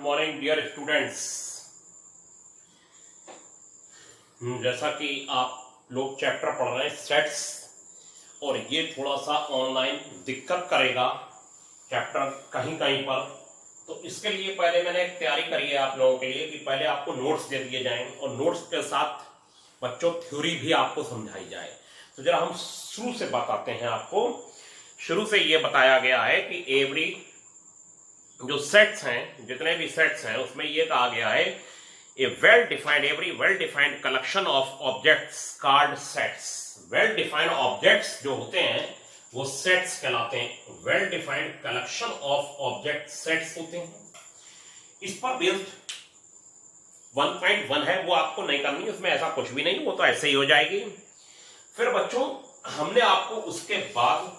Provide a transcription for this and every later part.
Morning dear students. जैसा कि आप लोग चैप्टर पढ़ रहे हैं सेट्स, और ये थोड़ा सा ऑनलाइन दिक्कत करेगा चैप्टर कहीं कहीं पर, तो इसके लिए पहले मैंने एक तैयारी करी है आप लोगों के लिए कि पहले आपको नोट्स दे दिए जाएं और नोट्स के साथ बच्चों थ्योरी भी आपको समझाई जाए। तो जरा हम शुरू से बताते हैं आपको। शुरू से ये बताया गया है कि एवरी जो सेट्स हैं, जितने भी सेट्स हैं, उसमें ये कहा गया है every well defined collection of objects called sets. Well defined objects जो होते हैं वो सेट्स कहलाते हैं। Well defined collection of object sets होते हैं। इस पर बेस्ड 1.1 है, वो आपको नहीं करनी, उसमें ऐसा कुछ भी नहीं, वो तो ऐसे ही हो जाएगी। फिर बच्चों हमने आपको उसके बाद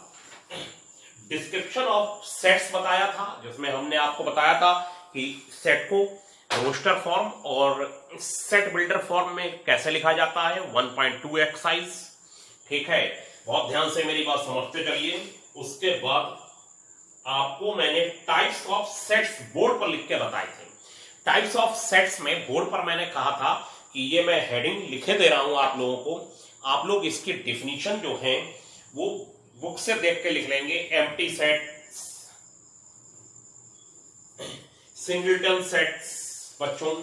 डिस्क्रिप्शन ऑफ सेट्स बताया था, जिसमें हमने आपको बताया था कि सेट को रोस्टर फॉर्म और सेट बिल्डर फॉर्म में कैसे लिखा जाता है। 1.2 एक्सरसाइज, ठीक है, बहुत ध्यान से मेरी बात समझते चलिए। उसके बाद आपको मैंने टाइप्स ऑफ सेट्स बोर्ड पर लिख के बताए थे। टाइप्स ऑफ सेट्स में बोर्ड पर मैंने कहा था कि ये मैं हेडिंग लिखे दे रहा हूं आप लोगों को, आप लोग इसकी डिफिनीशन जो है वो बुक से देख के लिख लेंगे। एम्प्टी सेट्स, सिंगलटन सेट्स बच्चों,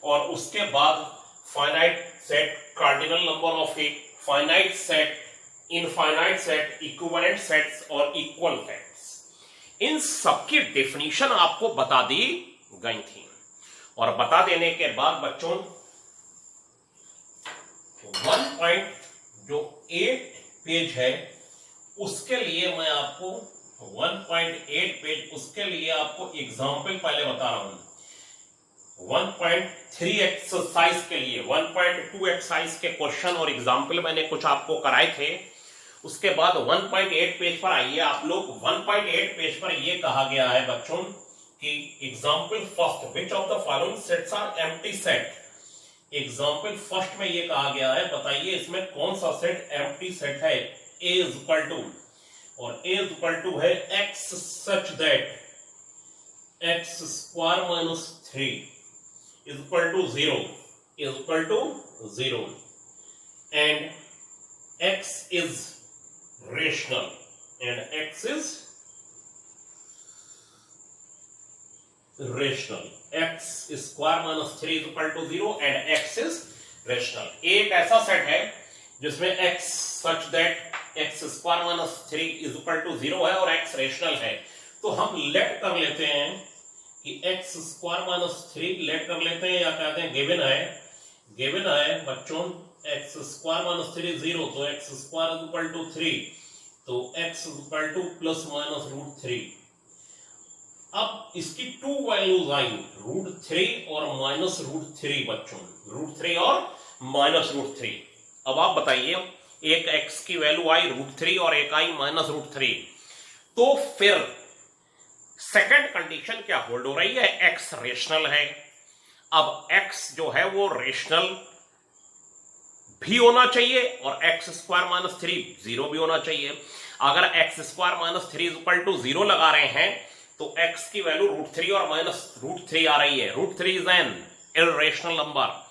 और उसके बाद finite set, cardinal number of A, finite set, infinite set, equivalent sets और इक्वल सेट्स। इन सबकी डेफिनेशन आपको बता दी गई थी। और बता देने के बाद बच्चों 1.8 पेज है, उसके लिए मैं आपको 1.8 पेज, उसके लिए आपको एग्जाम्पल पहले बता रहा हूं। 1.3 एक्सरसाइज के लिए 1.2 एक्सरसाइज के क्वेश्चन और एग्जाम्पल मैंने कुछ आपको कराए थे। उसके बाद 1.8 पेज पर आइए आप लोग। 1.8 पेज पर यह कहा गया है बच्चों कि example first, which of the following sets are empty set. Example first में यह कहा गया है, बताइए इसमें कौन सा सेट एम्प्टी सेट है। A इज इक्वल टू, और A इज इक्वल टू है x such that x square minus 3 is equal to 0, is equal to 0, and x is rational, and x is rational. x square minus 3 is equal to 0 and x is rational. एक ऐसा set है जिसमें x such that x square minus 3 is equal to 0 है और x rational है। तो हम late कर लेते हैं कि x स्क्वायर माइनस 3 लेट कर लेते हैं, या कहते हैं गिवन है बच्चों x स्क्वायर माइनस 3 0, तो x square is equal to 3, तो x is equal to plus minus root 3। अब इसकी 2 वैल्यूज आई, रूट 3 और माइनस रूट 3 बच्चों, रूट 3 और माइनस रूट 3। अब आप बताइए, एक x की वैल्यू आई रूट 3 और एक आई माइनस रूट 3, तो फिर सेकंड कंडीशन क्या होल्ड हो रही है, x रेशनल है। अब x जो है वो रेशनल भी होना चाहिए और x स्क्वायर माइनस 3 0 भी होना चाहिए। अगर x square minus 3 is equal to 0 लगा रहे हैं तो x की वैल्यू रूट 3 और माइनस रूट 3 आ रही है। Root 3 is an irrational number,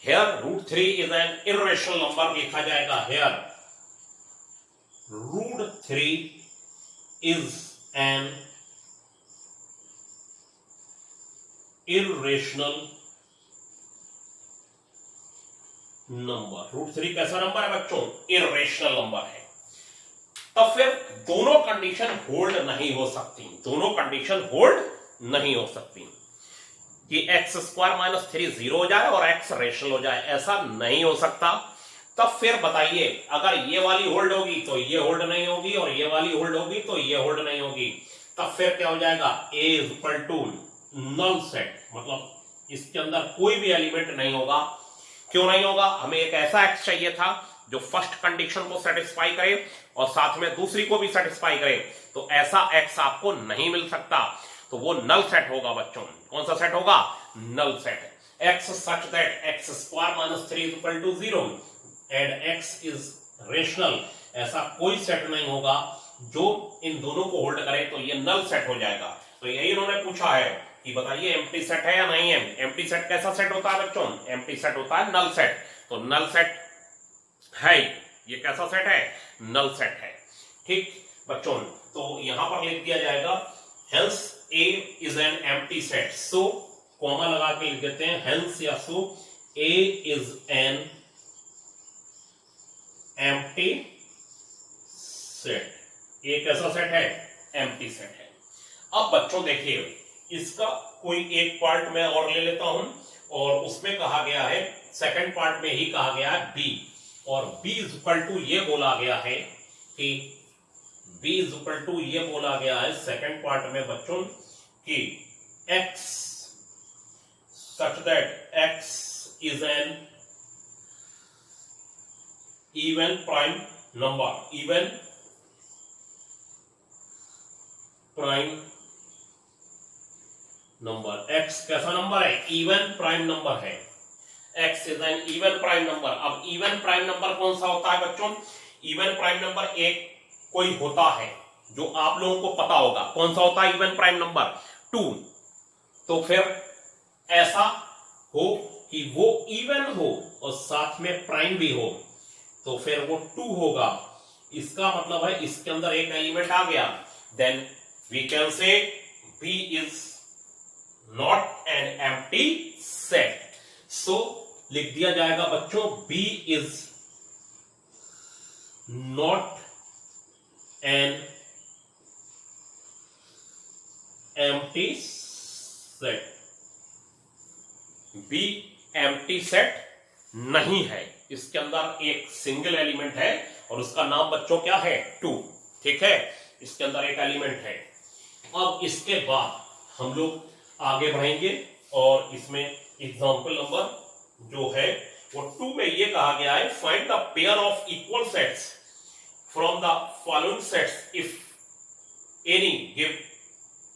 here root 3 is an irrational number लिखा जाएगा। here root 3 is an irrational number। root 3 कैसा नंबर है बच्चों, irrational नंबर है। तब फिर दोनों कंडीशन होल्ड नहीं हो सकती, दोनों कंडीशन होल्ड नहीं हो सकती कि x स्क्वायर माइनस 3 0 हो जाए और x रेशनल हो जाए, ऐसा नहीं हो सकता। तब फिर बताइए, अगर ये वाली होल्ड होगी तो ये होल्ड नहीं होगी, और ये वाली होल्ड होगी तो ये होल्ड नहीं होगी, तब फिर क्या हो जाएगा, A is equal to null set, मतलब इसके अंदर कोई भी एलिमेंट नहीं होगा। क्यों नहीं होगा, हमें एक ऐसा x चाहिए था जो फर्स्ट कंडीशन को सेटिस्फाई करे और साथ में दूसरी को भी सेटिस्फाई करे, तो ऐसा x आपको नहीं मिल सकता, तो वो नल सेट होगा बच्चों। कौन सा सेट होगा, null set. x such that x square minus 3 is equal to 0 and x is rational, ऐसा कोई सेट नहीं होगा जो इन दोनों को होल्ड करे, तो ये नल सेट हो जाएगा। तो यही उन्होंने पूछा है कि बताइए एम्प्टी सेट है या नहीं है। एम्प्टी सेट कैसा सेट होता है बच्चों? एम्प्टी सेट होता है नल सेट। तो नल सेट है, ये कैसा सेट है? नल सेट है। ठीक बच्चों, तो यहां पर लिख दिया जाएगा hence A is an empty set. So comma लगा के लिख देते हैं हेंस या सो ए इज एन एम्प्टी सेट। ये कैसा सेट है? एम्प्टी सेट है। अब बच्चों देखिए, इसका कोई एक पार्ट मैं और ले लेता हूं, और उसमें कहा गया है, सेकंड पार्ट में ही कहा गया है बी, और बी इज इक्वल टू ये बोला गया है कि बी इज इक्वल टू ये बोला गया है सेकंड पार्ट में बच्चों कि x such that x is an even prime number, even prime number। x कैसा नंबर है? इवन प्राइम नंबर है। x is an even prime number. अब इवन प्राइम नंबर कौन सा होता है बच्चों? इवन प्राइम नंबर एक कोई होता है जो आप लोगों को पता होगा। कौन सा होता है इवन प्राइम नंबर? 2। तो फिर ऐसा हो कि वो इवन हो और साथ में प्राइम भी हो, तो फिर वो 2 होगा। इसका मतलब है इसके अंदर एक एलिमेंट आ गया, then we can say B is not an empty set. So लिख दिया जाएगा बच्चों B is not an empty set. B empty set नहीं है। इसके अंदर एक सिंगल एलिमेंट है और उसका नाम बच्चों क्या है? 2। ठीक है, इसके अंदर एक एलिमेंट है। अब इसके बाद हम लोग आगे बढ़ेंगे और इसमें एग्जांपल नंबर जो है वो 2 में ये कहा गया है find the pair of equal sets from the following sets if any give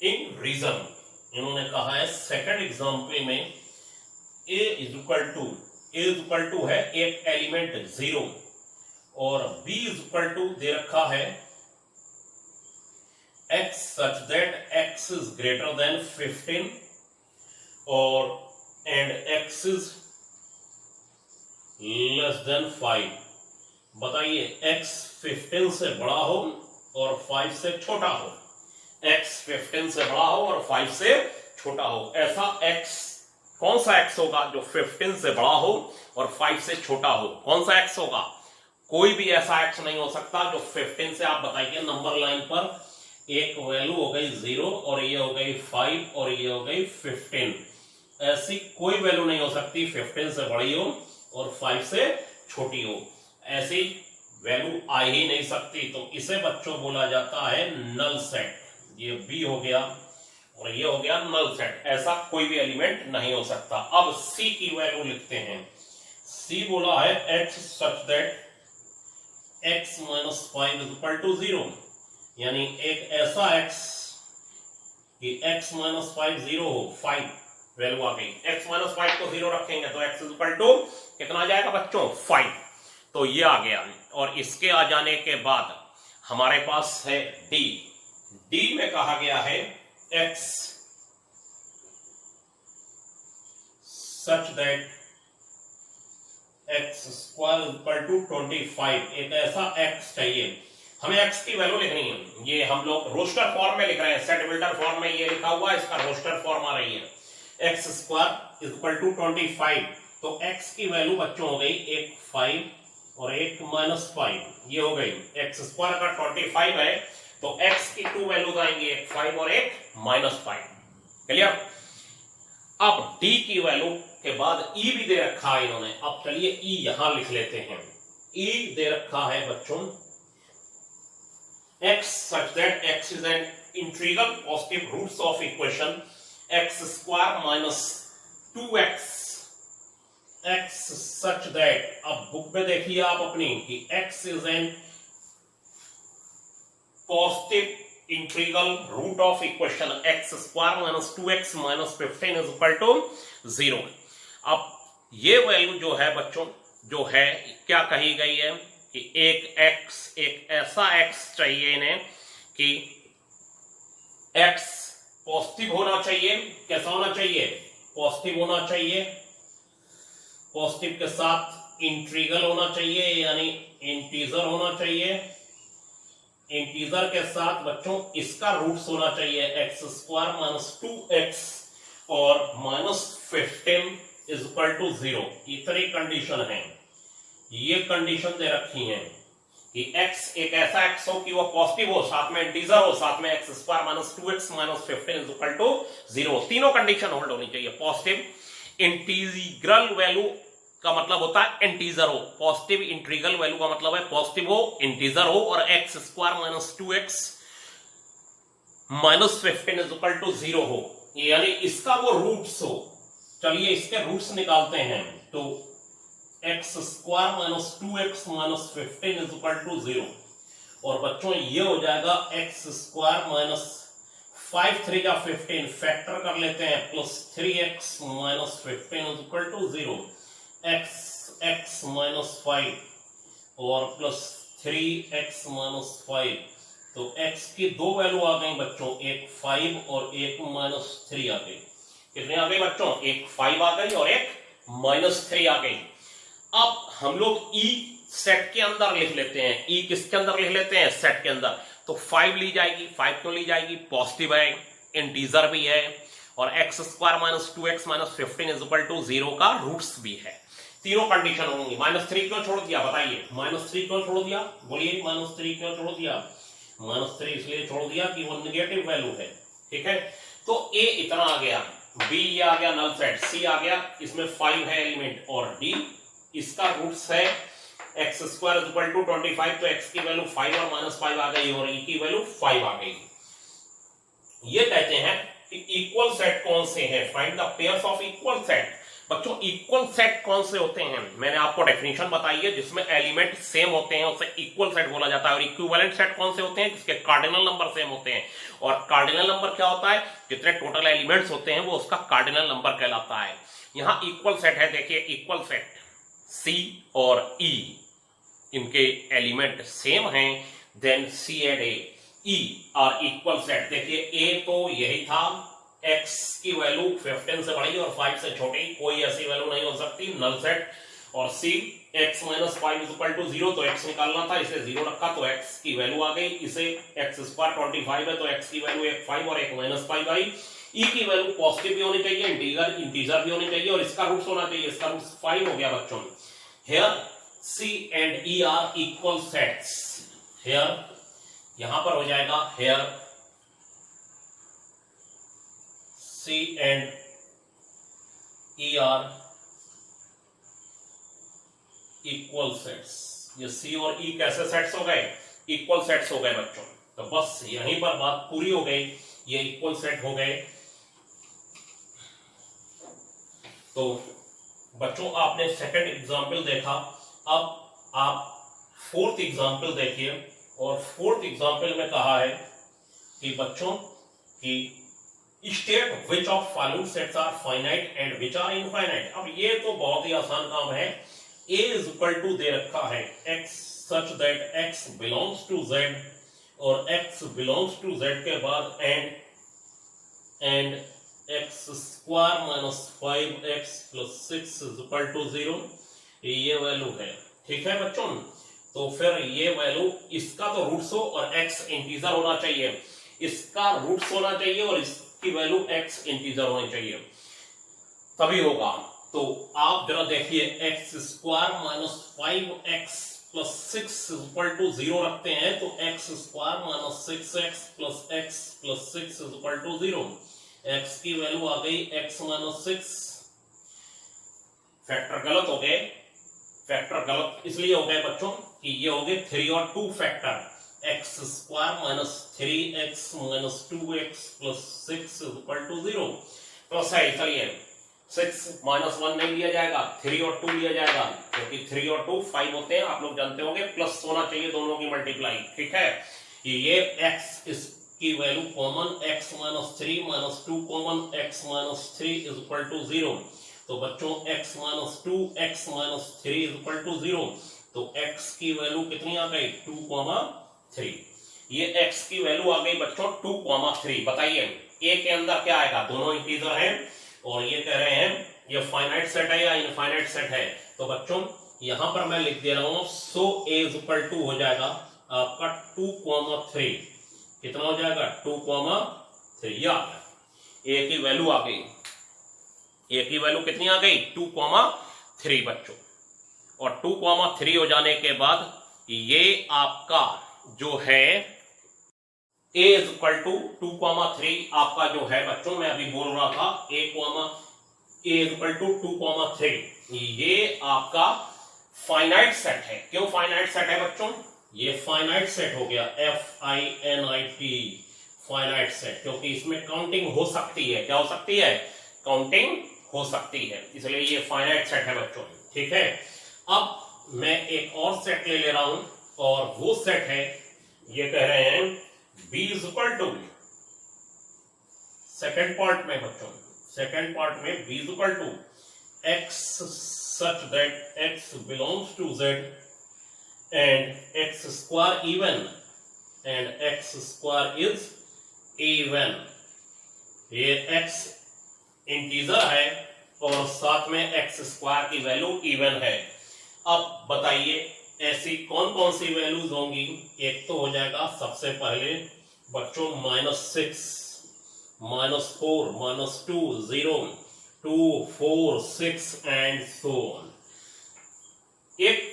in reason. इन्होंने कहा है सेकंड एग्जांपल में a इज इक्वल टू है एक एलिमेंट 0 और b इज इक्वल टू दे रखा है x such that x is greater than 15 और and x is less than 5। बताइए x 15 से बड़ा हो और 5 से छोटा हो। x 15 से बड़ा हो और 5 से छोटा हो। ऐसा x कौन सा x होगा जो 15 से बड़ा हो और 5 से छोटा हो? कौन सा x होगा? कोई भी ऐसा x नहीं हो सकता जो 15 से, आप बताइए नंबर लाइन पर एक वैल्यू हो गई 0 और ये हो गई 5 और ये हो गई 15। ऐसी कोई वैल्यू नहीं हो सकती 15 से बड़ी हो और 5 से छोटी हो। ऐसी वैल्यू आ ही नहीं सकती। तो इसे बच्चों बोला जाता है नल सेट। ये B हो गया और ये हो गया नल सेट। ऐसा कोई भी एलिमेंट नहीं हो सकता। अब C की वैल्यू लिखते हैं। C बोला है x such that x minus 5 is equal to 0, यानी एक ऐसा x कि x minus 5 0 हो। 5 वैल्यू आ गई, x minus 5 को 0 रखेंगे तो x is equal to कितना आ जाएगा बच्चों? 5। तो ये आ गया। और इसके आ जाने के बाद हमारे पास है D में कहा गया है x such that x square is equal to 25। एक ऐसा x चाहिए हमें। x की वैल्यू लिखनी है। ये हम लोग रोस्टर फॉर्म में लिख रहे हैं, सेट बिल्डर फॉर्म में ये लिखा हुआ है, इसका रोस्टर फॉर्म आ रही है। x square is equal to 25। तो x की वैल्यू बच्चों हो गई एक 5 और एक -5। ये हो गई x स्क्वायर का 25 है तो x की 2 वैल्यूज आएंगी, एक 5 और एक -5। क्लियर? अब d की वैल्यू के बाद e भी दे रखा है इन्होंने। अब चलिए e यहां लिख लेते हैं। e दे रखा है बच्चों x such that x is an integral positive roots of equation x square minus 2x x such that, अब बुक में देखिए आप अपनी कि x is an positive integral root of equation x square minus 2x minus 15 is equal to 0। अब ये value जो है बच्चों जो है क्या कही गई है कि एक ऐसा x चाहिए इन्हें कि x पॉजिटिव होना चाहिए। कैसा होना चाहिए? पॉजिटिव होना चाहिए। पॉजिटिव के साथ इंटीग्रल होना चाहिए, यानी इंटीजर होना चाहिए। इंटीजर के साथ बच्चों इसका रूट्स होना चाहिए एक्स स्क्वायर माइनस 2x और -15 इज इक्वल टू 0। इतनी कंडीशन है, ये कंडीशन दे रखी है कि x एक ऐसा x हो कि वो पॉजिटिव हो, साथ में इंटीजर हो, साथ में x square minus 2x minus 15 is equal to 0। तीनों कंडीशन होल्ड होनी चाहिए। पॉजिटिव इंटीग्रल वैल्यू का मतलब होता है इंटीजर हो। पॉजिटिव इंटीग्रल वैल्यू का मतलब है पॉजिटिव हो, इंटीजर हो और x square minus 2x minus 15 is equal to 0 हो, यानी इसका वो रूट्स हो। चलिए इसके रूट्स निकालते हैं। तो x square minus 2x minus 15 is equal to 0 और बच्चों ये हो जाएगा एक्स स्क्वायर माइनस 5 3 का 15, फैक्टर कर लेते हैं, plus 3x minus 15 is equal to 0। x minus 5 और प्लस 3x माइनस 5, तो x की दो वैल्यू आ गई बच्चों, एक 5 और एक -3 आ गई। कितने आ गई बच्चों? एक 5 आ गई और एक -3 आ गई। अब हम लोग e सेट के अंदर लिख लेते हैं। e किसके अंदर लिख लेते हैं? सेट के अंदर। तो 5 ली जाएगी। 5 क्यों ली जाएगी? पॉजिटिव है, इंटीजर भी है और x square minus 2x minus 15 is equal to 0 का रूट्स भी है। तीनों कंडीशन होंगी। -3 क्यों छोड़ दिया? बताइए, -3 क्यों छोड़ दिया? बोलिए, -3 क्यों छोड़ दिया? -3 इसलिए छोड़ दिया कि वो नेगेटिव वैल्यू है। ठीक है, तो a इतना आ गया, b ये आ गया नल सेट, c आ गया, इसमें 5 है एलिमेंट और d इसका रूट्स है x square is equal to 25, तो x की वैल्यू 5 और -5 आ गई और e की वैल्यू 5 आ गई। ये कहते हैं कि इक्वल सेट कौन से हैं? Find the pairs of equal set. बच्चों इक्वल सेट कौन से होते हैं? मैंने आपको डेफिनेशन बताई है, जिसमें एलिमेंट सेम होते हैं उसे इक्वल सेट बोला जाता है। और इक्विवेलेंट सेट कौन से होते हैं? जिसके कार्डिनल नंबर सेम होते हैं। और कार्डिनल नंबर क्या होता है? जितने टोटल एलिमेंट्स होते हैं वो उसका कार्डिनल नंबर कहलाता है। यहां इक्वल सेट है, देखिए इक्वल सेट C और E, इनके एलिमेंट सेम हैं, then C and E are equal set. देखिए A तो यही था, x की वैल्यू 15 से बड़ी और 5 से छोटी, कोई ऐसी वैल्यू नहीं हो सकती, नल सेट। और C x minus 5 is equal to 0, तो x निकालना था, इसे 0 रखा तो x की वैल्यू आ गई। इसे x स्क्वायर 25 है तो x की वैल्यू एक 5 और एक -5 आई। E की वैल्यू पॉजिटिव भी होनी चाहिए, इंटीजर भी होनी चाहिए और इसका रूट्स होना चाहिए। इसका रूट्स 5 हो गया बच्चों। Here C and E are equal sets. Here यहां पर हो जाएगा, here C and E are equal sets। ये C और E कैसे सेट्स हो गए? इक्वल सेट्स हो गए बच्चों। तो बस यहीं पर बात पूरी हो गई, ये इक्वल सेट हो गए। तो बच्चों आपने सेकंड एग्जाम्पल देखा, अब आप फोर्थ एग्जाम्पल देखिए। और फोर्थ एग्जाम्पल में कहा है कि बच्चों की state which of following sets are finite and which are infinite. अब ये तो बहुत ही आसान काम है। a इज इक्वल टू दे रखा है x such that x belongs to z और x बिलोंग्स टू z के बाद and x square minus 5x plus 6 is equal to 0, ये वैल्यू है। ठीक है बच्चों, तो फिर ये वैल्यू, इसका तो रूट्स हो और x इंटीजर होना चाहिए, इसका रूट्स होना चाहिए और की वैल्यू x इंटीजर होनी चाहिए, तभी होगा। तो आप जरा देखिए, x square minus 5x plus 6 equal to 0 रखते हैं तो x square minus 6x plus x plus 6 equal to 0। x की वैल्यू आ गई x माइनस 6। फैक्टर गलत हो गए, फैक्टर गलत इसलिए हो गए बच्चों कि ये हो गए 3 और 2 factor. X square minus 3x minus 2x plus 6 equal to 0। Plus है, चलिए 6 माइनस 1 नहीं लिया जाएगा, 3 और 2 लिया जाएगा, क्योंकि 3 और 2 5 होते हैं, आप लोग जानते होंगे। प्लस होना चाहिए दोनों की मल्टीप्लाई। ठीक है, ये x इसकी value common, x minus 3 minus 2 common, x minus 3 is equal to 0। तो बच्चों x minus 2 x minus 3 is equal to 0, तो x की वैल्यू कितनी आ गई? 2,3। ये x की वैल्यू आ गई बच्चों 2,3। बताइए ए के अंदर क्या आएगा, दोनों इंटीजर हैं और ये कह रहे हैं ये फाइनाइट सेट है या इनफाइनाइट सेट है। तो बच्चों यहां पर मैं लिख दे रहा हूं, सो ए इज इक्वल टू हो जाएगा आपका 2,3। कितना हो जाएगा, 2,3। ये आ गया, ए की वैल्यू आ गई। ए की वैल्यू कितनी आ गई, 2,3 बच्चों। और 2,3 हो जाने के बाद ये आपका जो है a इज इक्वल टू 2,3 आपका जो है बच्चों, मैं अभी बोल रहा था a इज इक्वल टू 2,3, ये आपका फाइनाइट सेट है। क्यों फाइनाइट सेट है बच्चों, ये फाइनाइट सेट हो गया, FINIT फाइनाइट सेट, क्योंकि इसमें काउंटिंग हो सकती है। क्या हो सकती है, काउंटिंग हो सकती है, इसलिए ये फाइनाइट सेट है बच्चों। ठीक है, अब मैं एक और सेट ले रहा हूं और वो सेट है, ये कह रहे हैं B is equal to, second part में बच्चों, सेकेंड पार्ट में B is equal to X such that X belongs to Z and X square even and X square is even। ये X इंटीजर है और साथ में X स्क्वायर की value even है। अब बताइए ऐसी कौन कौन सी वैल्यूज होंगी। एक तो हो जाएगा सबसे पहले बच्चों -6, -4, -2, 0, 2, 4, 6 एंड सो ऑन। एक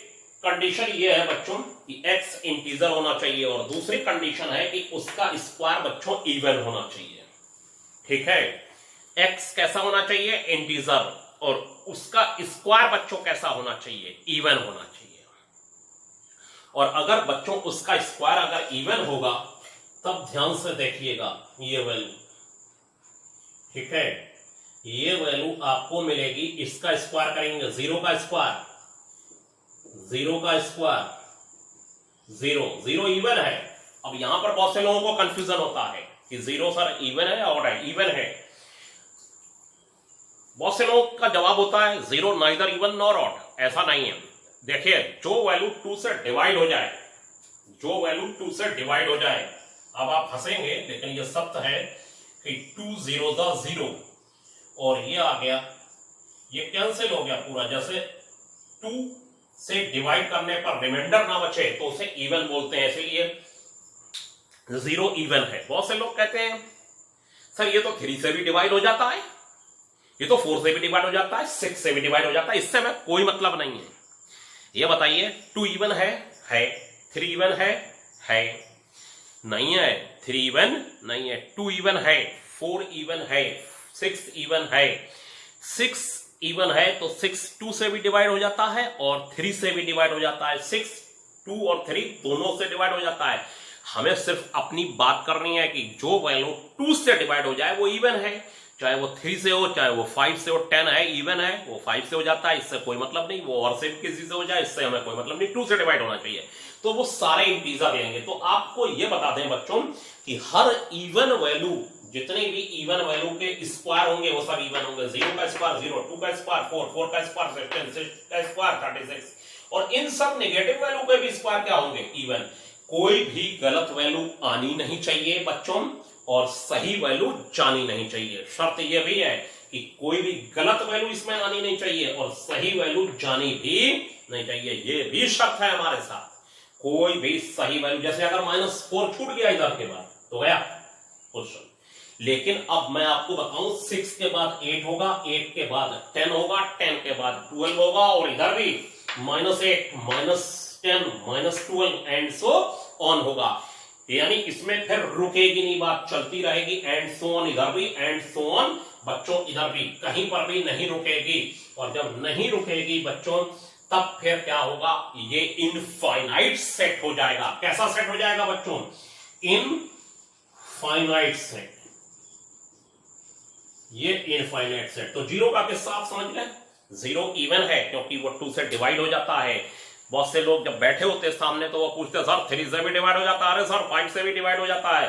कंडीशन ये है बच्चों कि x इंटीजर होना चाहिए और दूसरी कंडीशन है कि उसका स्क्वायर बच्चों इवन होना चाहिए। ठीक है, x कैसा होना चाहिए, इंटीजर, और उसका स्क्वायर बच्चों कैसा होना चाहिए, इवन होना चाहिए। और अगर बच्चों उसका स्क्वायर अगर इवन होगा तब ध्यान से देखिएगा ये वैल्यू। ठीक है, ये वैल्यू आपको मिलेगी, इसका स्क्वायर करेंगे 0 का स्क्वायर, 0 का स्क्वायर 0, 0 इवन है। अब यहां पर बहुत से लोगों को कंफ्यूजन होता है कि 0 सर इवन है और इवन है। बहुत से लोगों का जवाब होता है 0 नाइदर इवन नॉर ऑड। ऐसा नहीं है। देखिए जो वैल्यू 2 से डिवाइड हो जाए, जो वैल्यू 2 से डिवाइड हो जाए, अब आप हंसेंगे लेकिन ये सत्य है कि 2 0 0 और ये आ गया, ये कैंसिल हो गया पूरा। जैसे 2 से डिवाइड करने पर रिमाइंडर ना बचे तो उसे इवन बोलते हैं, इसलिए 0 इवन है। बहुत से लोग कहते हैं सर ये तो 3 से भी डिवाइड हो जाता है, ये तो 4 से भी डिवाइड हो जाता है, 6 से भी डिवाइड हो जाता है, इससे में कोई मतलब नहीं है। ये बताइए 2 इवन है, 3 इवन है, नहीं है, 3 इवन नहीं है, 2 इवन है, 4 इवन है, 6 इवन है। 6 इवन है तो 6 2 से भी डिवाइड हो जाता है और 3 से भी डिवाइड हो जाता है। 6 2 और 3 दोनों से डिवाइड हो जाता है। हमें सिर्फ अपनी बात करनी है कि जो वैल्यू 2 से डिवाइड हो जाए वो इवन है, चाहे वो 3 से हो, चाहे वो 5 से हो। 10 है, इवन है, वो 5 से हो जाता है, इससे कोई मतलब नहीं। वो और से किसी से हो जाए, इससे हमें कोई मतलब नहीं, 2 से डिवाइड होना चाहिए। तो वो सारे इंटीजर लेंगे। तो आपको ये बता दें बच्चों कि हर इवन वैल्यू, जितने भी इवन वैल्यू के स्क्वायर होंगे वो सब इवन होंगे। 0 का स्क्वायर 0, 2 का स्क्वायर 4, 4 का स्क्वायर 16, 6 का स्क्वायर 36, और इन सब नेगेटिव वैल्यू के भी स्क्वायर क्या होंगे, इवन। कोई भी गलत वैल्यू आनी नहीं चाहिए बच्चों और सही वैल्यू जानी नहीं चाहिए। शर्त यह भी है कि कोई भी गलत वैल्यू इसमें आनी नहीं चाहिए और सही वैल्यू जानी भी नहीं चाहिए। ये भी शर्त है हमारे साथ। कोई भी सही वैल्यू, जैसे अगर -4 छूट गया इधर के बाद तो गया क्वेश्चन। लेकिन अब मैं आपको बताऊं 6 के बाद 8 होगा, 8 के बाद 10 होगा, 10 के बाद 12 होगा, और इधर भी -8, -10, -12 एंड सो ऑन होगा। यानी इसमें फिर रुकेगी नहीं, बात चलती रहेगी, एंड सो ऑन। इधर भी एंड सो ऑन बच्चों, इधर भी कहीं पर भी नहीं रुकेगी। और जब नहीं रुकेगी बच्चों तब फिर क्या होगा, ये इनफाइनाइट सेट हो जाएगा। कैसा सेट हो जाएगा बच्चों, इनफाइनाइट सेट। ये इनफाइनाइट सेट। तो 0 का किस्सा आप समझ गए, 0 इवन है क्योंकि वो 2 से डिवाइड हो जाता है। बहुत से लोग जब बैठे होते सामने तो वो पूछते सर 3 से भी डिवाइड हो जाता है, अरे सर 5 से भी डिवाइड हो जाता है,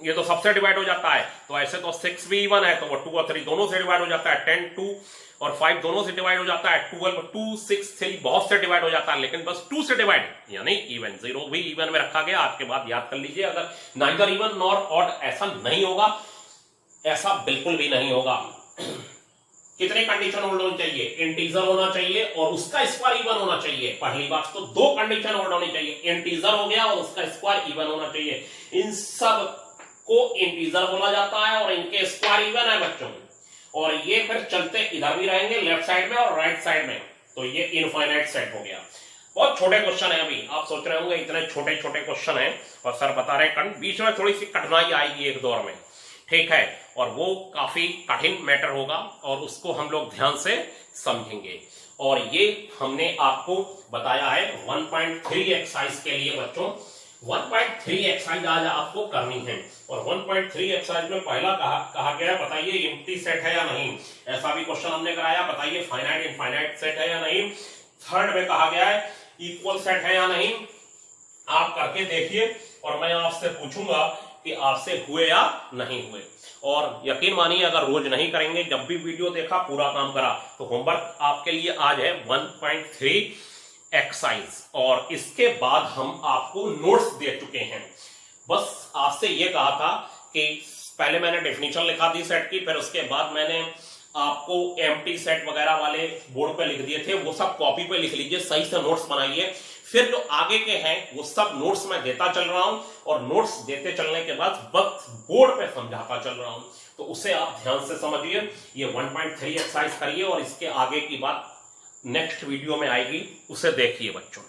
ये तो सबसे डिवाइड हो जाता है, तो ऐसे तो 6 भी इवन है तो वो 2 और 3 दोनों से डिवाइड हो जाता है, 10 2 और 5 दोनों से डिवाइड हो जाता है, 12 2 6 3 बहुत से डिवाइड हो जाता है, लेकिन बस 2 से डिवाइड यानी इवन। 0 भी इवन में रखा गया, आपके बाद याद कर लीजिए। अगर नाइदर इवन नॉर ऑड ऐसा नहीं होगा, ऐसा बिल्कुल भी नहीं होगा। कितने कंडीशन होल्ड होनी चाहिए? इंटीजर होना चाहिए और उसका स्क्वायर इवन होना चाहिए। पहली बात तो 2 कंडीशन होल्ड होनी चाहिए, इंटीजर हो गया और उसका स्क्वायर इवन होना चाहिए। इन सब को इंटीजर बोला जाता है और इनके स्क्वायर इवन है बच्चों, और ये फिर चलते इधर भी रहेंगे लेफ्ट साइड में और राइट साइड में, तो ये इनफाइनाइट सेट हो गया। बहुत छोटे क्वेश्चन है। अभी आप सोच रहे होंगे इतने छोटे छोटे क्वेश्चन है और सर बता रहे हैं, बीच में थोड़ी सी कठिनाई आएगी एक दौर में, ठीक है, और वो काफी कठिन मैटर होगा और उसको हम लोग ध्यान से समझेंगे। और ये हमने आपको बताया है 1.3 एक्सरसाइज के लिए बच्चों। 1.3 एक्सरसाइज आज आपको करनी है और 1.3 एक्सरसाइज में पहला कहा गया है बताइए एम्प्टी सेट है या नहीं। ऐसा भी क्वेश्चन हमने कराया, बताइए फाइनाइट इनफाइनाइट सेट है या नहीं। थर्ड में कहा गया है इक्वल सेट है या नहीं। आप करके देखिए और मैं आपसे पूछूंगा कि आपसे हुए या नहीं हुए। और यकीन मानिए अगर रोज नहीं करेंगे, जब भी वीडियो देखा पूरा काम करा, तो होमवर्क आपके लिए आज है 1.3 एक्सरसाइज और इसके बाद हम आपको नोट्स दे चुके हैं। बस आपसे ये कहा था कि पहले मैंने डेफिनेशन लिखा दी सेट की, फिर उसके बाद मैंने आपको एम्प्टी सेट वगैरह वाले बोर्ड पे लिख दिए थे, वो सब कॉपी पे लिख लीजिए, सही से नोट्स बनाइए। फिर जो आगे के हैं वो सब नोट्स मैं देता चल रहा हूं और नोट्स देते चलने के बाद बस बोर्ड पे समझाता चल रहा हूं, तो उसे आप ध्यान से समझिए। ये 1.3 एक्सरसाइज करिए और इसके आगे की बात नेक्स्ट वीडियो में आएगी, उसे देखिए बच्चों।